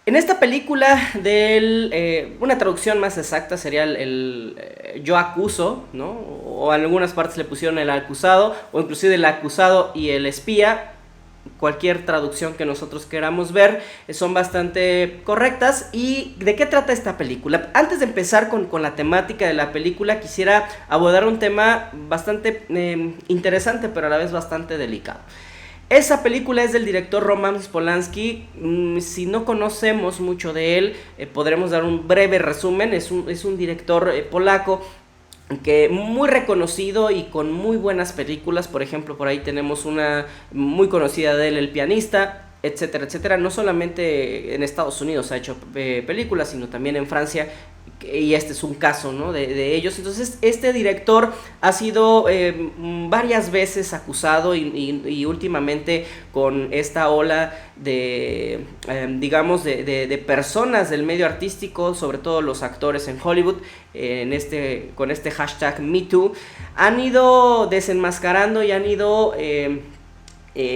En esta película, una traducción más exacta sería yo acuso, ¿no? O en algunas partes le pusieron el acusado, o inclusive el acusado y el espía. Cualquier traducción que nosotros queramos ver son bastante correctas. ¿Y de qué trata esta película? Antes de empezar con la temática de la película, quisiera abordar un tema bastante interesante, pero a la vez bastante delicado. Esa película es del director Roman Polanski. Si no conocemos mucho de él, podremos dar un breve resumen. Es un director polaco que muy reconocido y con muy buenas películas. Por ejemplo, por ahí tenemos una muy conocida de él, El pianista, etcétera, etcétera. No solamente en Estados Unidos ha hecho películas, sino también en Francia, y este es un caso, ¿no?, de ellos. Entonces este director ha sido varias veces acusado y últimamente con esta ola de digamos de personas del medio artístico, sobre todo los actores en Hollywood, con este hashtag MeToo, han ido desenmascarando y han ido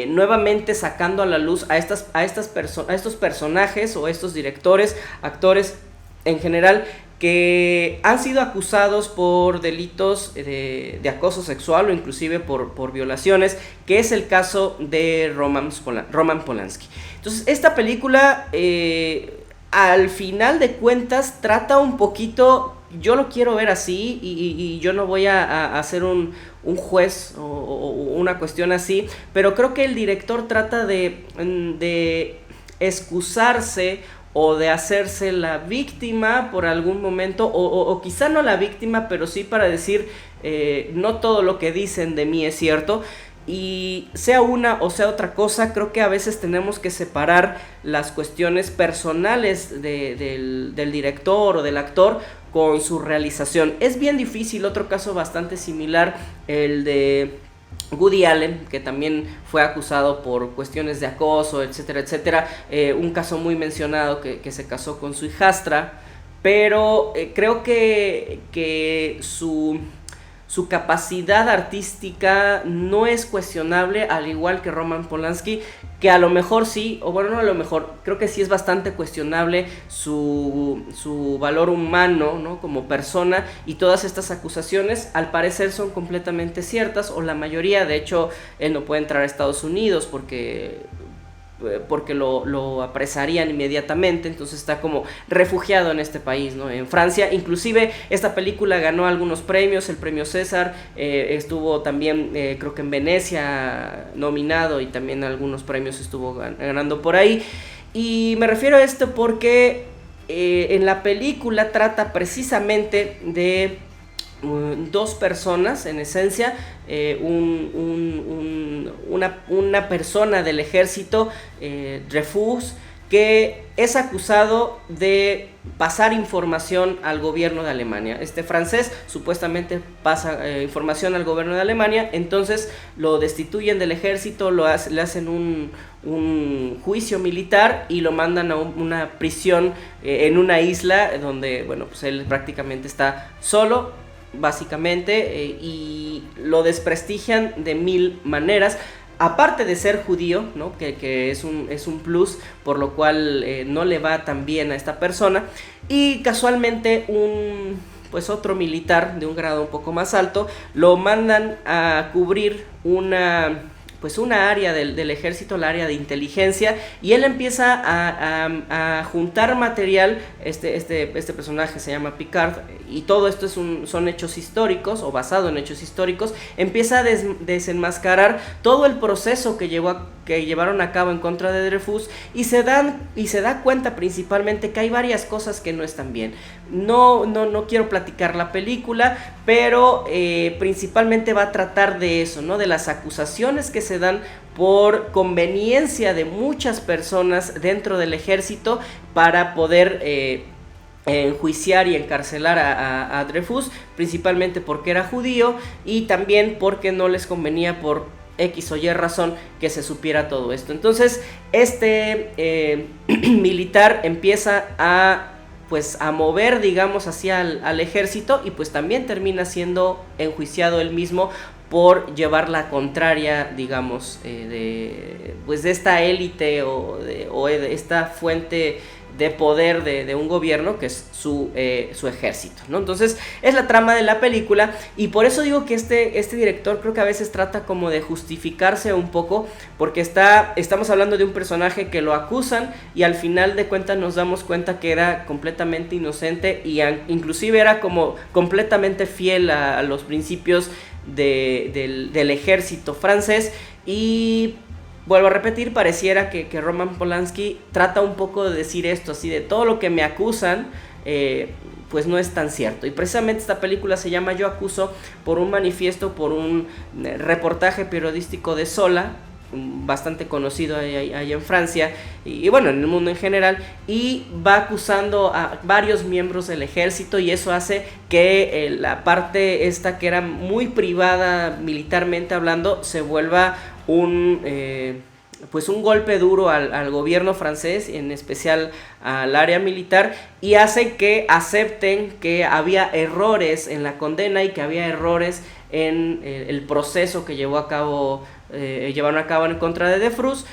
nuevamente sacando a la luz a estos personajes o estos directores, actores en general, que han sido acusados por delitos de acoso sexual o inclusive por violaciones, que es el caso de Roman Polanski. Entonces esta película, al final de cuentas, trata un poquito, yo lo quiero ver así, y yo no voy a hacer un juez o una cuestión así, pero creo que el director trata de excusarse o de hacerse la víctima por algún momento, o quizá no la víctima, pero sí para decir, no todo lo que dicen de mí es cierto. Y sea una o sea otra cosa, creo que a veces tenemos que separar las cuestiones personales del director o del actor con su realización. Es bien difícil. Otro caso bastante similar, el de Woody Allen, que también fue acusado por cuestiones de acoso, etcétera, etcétera. Un caso muy mencionado, que se casó con su hijastra, pero creo que su capacidad artística no es cuestionable, al igual que Roman Polanski, que a lo mejor sí, o bueno, no a lo mejor, creo que sí es bastante cuestionable su valor humano, ¿no?, como persona, y todas estas acusaciones al parecer son completamente ciertas, o la mayoría. De hecho, él no puede entrar a Estados Unidos porque lo apresarían inmediatamente. Entonces está como refugiado en este país, ¿no?, en Francia. Inclusive esta película ganó algunos premios, el premio César, estuvo también creo que en Venecia nominado, y también algunos premios estuvo ganando por ahí. Y me refiero a esto porque en la película trata precisamente de dos personas, en esencia, una persona del ejército, Dreyfus, que es acusado de pasar información al gobierno de Alemania. Este francés supuestamente pasa información al gobierno de Alemania, entonces lo destituyen del ejército, le hacen un juicio militar y lo mandan a una prisión en una isla donde, bueno, pues él prácticamente está solo, básicamente, y lo desprestigian de mil maneras. Aparte de ser judío, ¿no?, que es un plus, por lo cual no le va tan bien a esta persona. Y casualmente pues otro militar de un grado un poco más alto lo mandan a cubrir una área del ejército, la área de inteligencia, y él empieza a juntar material. Este personaje se llama Picard, y todo esto son hechos históricos, o basado en hechos históricos. Empieza a desenmascarar todo el proceso que llevaron a cabo en contra de Dreyfus, y se da cuenta principalmente que hay varias cosas que no están bien. No quiero platicar la película, pero principalmente va a tratar de eso, ¿no?, de las acusaciones que se dan por conveniencia de muchas personas dentro del ejército para poder enjuiciar y encarcelar a Dreyfus, principalmente porque era judío, y también porque no les convenía por X o Y razón que se supiera todo esto. Entonces este militar empieza a mover, digamos, hacia al ejército, y pues también termina siendo enjuiciado él mismo por llevar la contraria, digamos, de esta élite o de esta fuente de poder de un gobierno, que es su ejército, ¿no? Entonces es la trama de la película, y por eso digo que este director creo que a veces trata como de justificarse un poco, porque estamos hablando de un personaje que lo acusan y al final de cuentas nos damos cuenta que era completamente inocente y inclusive era como completamente fiel a los principios del ejército francés. Y vuelvo a repetir, pareciera que Roman Polanski trata un poco de decir esto, así de todo lo que me acusan, pues no es tan cierto. Y precisamente esta película se llama Yo acuso por un manifiesto, por un reportaje periodístico de Zola, bastante conocido ahí en Francia y bueno, en el mundo en general, y va acusando a varios miembros del ejército, y eso hace que la parte esta que era muy privada militarmente hablando se vuelva pues un golpe duro al gobierno francés, en especial al área militar, y hace que acepten que había errores en la condena y que había errores en el proceso que llevaron a cabo en contra de Dreyfus,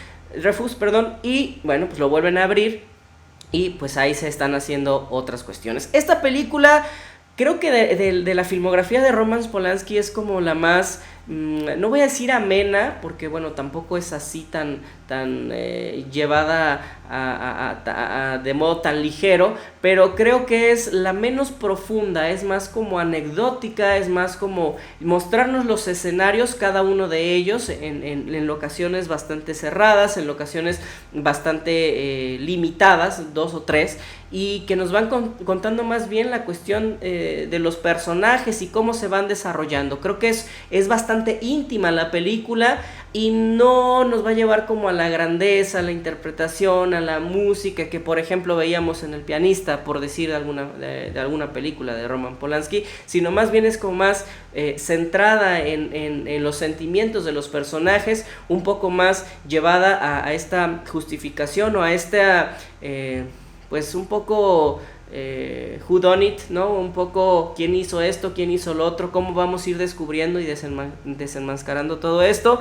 y bueno, pues lo vuelven a abrir y pues ahí se están haciendo otras cuestiones. Esta película creo que de la filmografía de Roman Polanski es como la más, no voy a decir amena, porque bueno, tampoco es así tan llevada de modo tan ligero, pero creo que es la menos profunda, es más como anecdótica, es más como mostrarnos los escenarios, cada uno de ellos, en locaciones bastante cerradas, en locaciones bastante limitadas, 2 o 3, y que nos van contando más bien la cuestión de los personajes y cómo se van desarrollando. Creo que es bastante íntima la película y no nos va a llevar como a la grandeza, a la interpretación, a la música que por ejemplo veíamos en El pianista, por decir de alguna película de Roman Polanski, sino más bien es como más centrada en los sentimientos de los personajes, un poco más llevada a esta justificación o a esta pues un poco who done it, ¿no? Un poco quién hizo esto, quién hizo lo otro, cómo vamos a ir descubriendo y desenmascarando todo esto.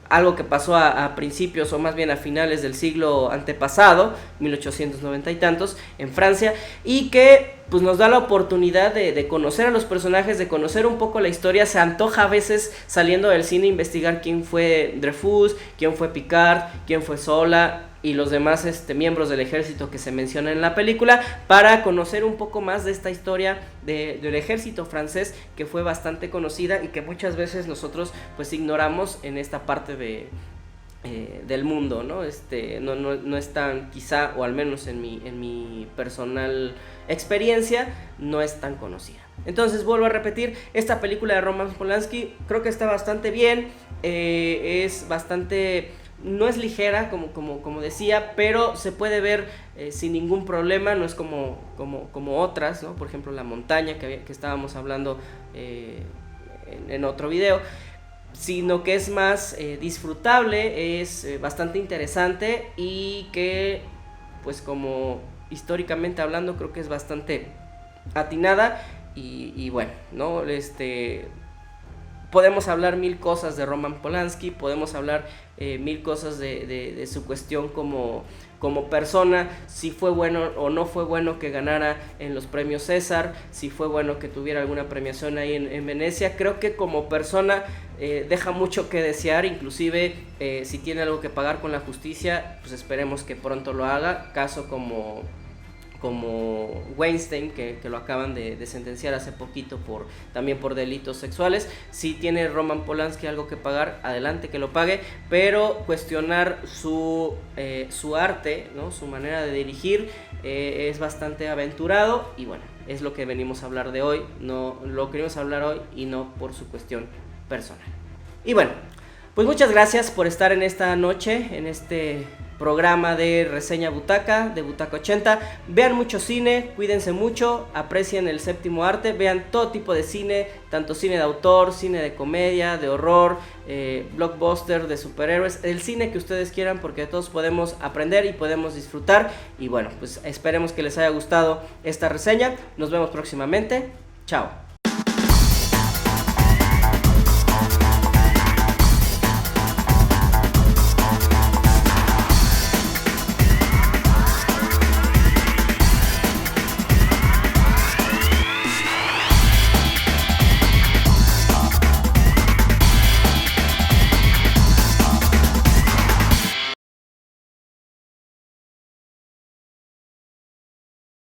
Algo que pasó a principios o más bien a finales del siglo antepasado, 1890 y tantos, en Francia, y que pues nos da la oportunidad de conocer a los personajes, de conocer un poco la historia. Se antoja a veces saliendo del cine investigar quién fue Dreyfus, quién fue Picard, quién fue Zola y los demás miembros del ejército que se mencionan en la película, para conocer un poco más de esta historia del ejército francés, que fue bastante conocida y que muchas veces nosotros pues ignoramos en esta parte del mundo, ¿no? No es tan, quizá, o al menos en mi personal experiencia, no es tan conocida. Entonces vuelvo a repetir, esta película de Roman Polanski creo que está bastante bien, es bastante... No es ligera, como decía, pero se puede ver sin ningún problema. No es como otras, ¿no? Por ejemplo, La montaña, que estábamos hablando en otro video, sino que es más disfrutable, es bastante interesante, y que, pues como históricamente hablando, creo que es bastante atinada. Y bueno, ¿no? Podemos hablar mil cosas de Roman Polanski, podemos hablar mil cosas de su cuestión como persona, si fue bueno o no fue bueno que ganara en los premios César, si fue bueno que tuviera alguna premiación ahí en Venecia. Creo que como persona deja mucho que desear, inclusive si tiene algo que pagar con la justicia, pues esperemos que pronto lo haga, caso como Weinstein, que lo acaban de sentenciar hace poquito también por delitos sexuales. Si tiene Roman Polanski algo que pagar, adelante, que lo pague, pero cuestionar su arte, ¿no? Su manera de dirigir es bastante aventurado, y bueno, es lo que venimos a hablar de hoy, no lo queremos hablar hoy y no por su cuestión personal. Y bueno, pues muchas gracias por estar en esta noche, en este programa de Reseña Butaca, de Butaca 80. Vean mucho cine, cuídense mucho, aprecien el séptimo arte, vean todo tipo de cine, tanto cine de autor, cine de comedia, de horror, blockbuster, de superhéroes, el cine que ustedes quieran, porque todos podemos aprender y podemos disfrutar. Y bueno, pues esperemos que les haya gustado esta reseña. Nos vemos próximamente. Chao.